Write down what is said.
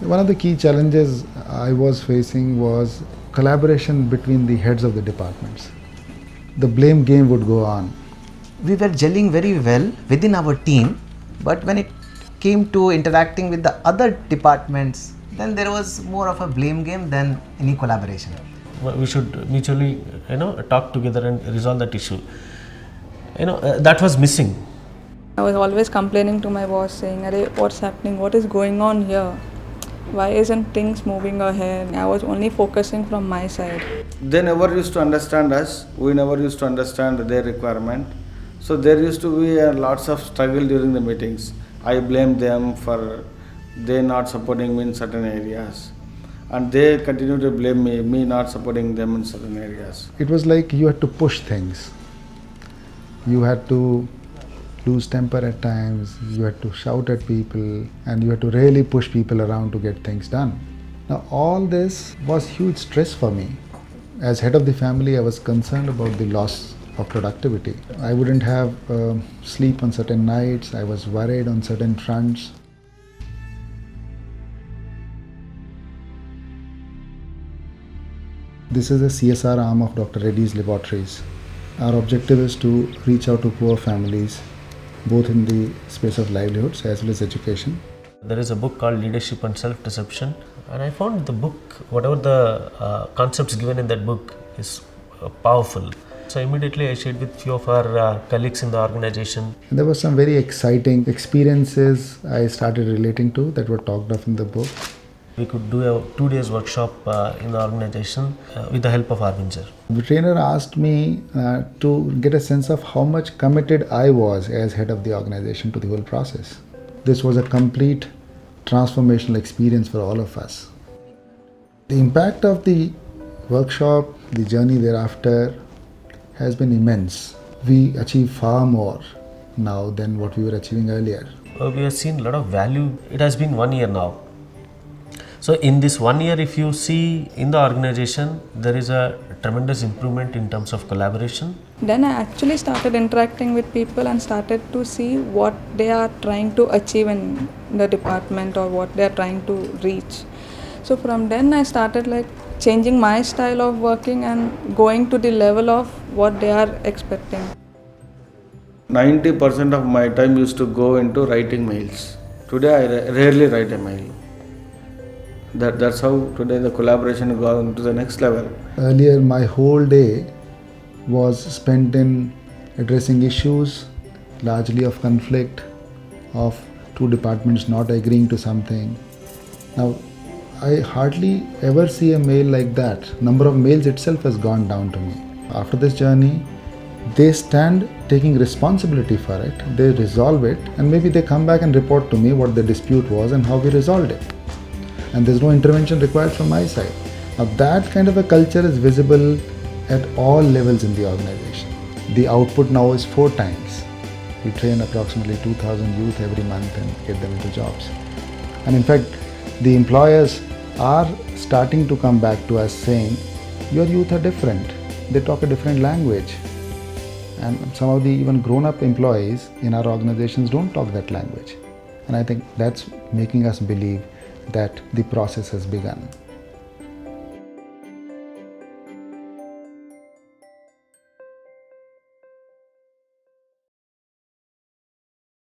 One of the key challenges I was facing was collaboration between the heads of the departments. The blame game would go on. We were gelling very well within our team, but when it came to interacting with the other departments, then there was more of a blame game than any collaboration. We should mutually, talk together and resolve that issue. That was missing. I was always complaining to my boss saying, "Arey, what's happening? What is going on here? Why isn't things moving ahead?" I was only focusing from my side. They never used to understand us. We never used to understand their requirement. So there used to be lots of struggle during the meetings. I blamed them for they not supporting me in certain areas. And they continue to blame me not supporting them in certain areas. It was like you had to push things. You had to lose temper at times, you had to shout at people, and you had to really push people around to get things done. Now all this was huge stress for me. As head of the family, I was concerned about the loss of productivity. I wouldn't have sleep on certain nights, I was worried on certain fronts. This is a CSR arm of Dr. Reddy's laboratories. Our objective is to reach out to poor families, both in the space of livelihoods as well as education. There is a book called Leadership and Self-Deception, and I found the book, whatever the concepts given in that book is powerful. So immediately I shared with few of our colleagues in the organization. And there were some very exciting experiences I started relating to that were talked of in the book. We could do a 2 days workshop in the organization with the help of Arbinger. The trainer asked me to get a sense of how much committed I was as head of the organization to the whole process. This was a complete transformational experience for all of us. The impact of the workshop, the journey thereafter, has been immense. We achieve far more now than what we were achieving earlier. We have seen a lot of value. It has been 1 year now. So in this 1 year, if you see in the organization, there is a tremendous improvement in terms of collaboration. Then I actually started interacting with people and started to see what they are trying to achieve in the department or what they are trying to reach. So from then I started changing my style of working and going to the level of what they are expecting. 90% of my time used to go into writing mails. Today I rarely write a mail. That's how today the collaboration gone to the next level. Earlier, my whole day was spent in addressing issues, largely of conflict, of two departments not agreeing to something. Now, I hardly ever see a mail like that. Number of mails itself has gone down to me. After this journey, they stand taking responsibility for it, they resolve it, and maybe they come back and report to me what the dispute was and how we resolved it. And there's no intervention required from my side. Now that kind of a culture is visible at all levels in the organization. The output now is 4 times. We train approximately 2,000 youth every month and get them into jobs. And in fact, the employers are starting to come back to us saying, your youth are different. They talk a different language. And some of the even grown-up employees in our organizations don't talk that language. And I think that's making us believe that the process has begun.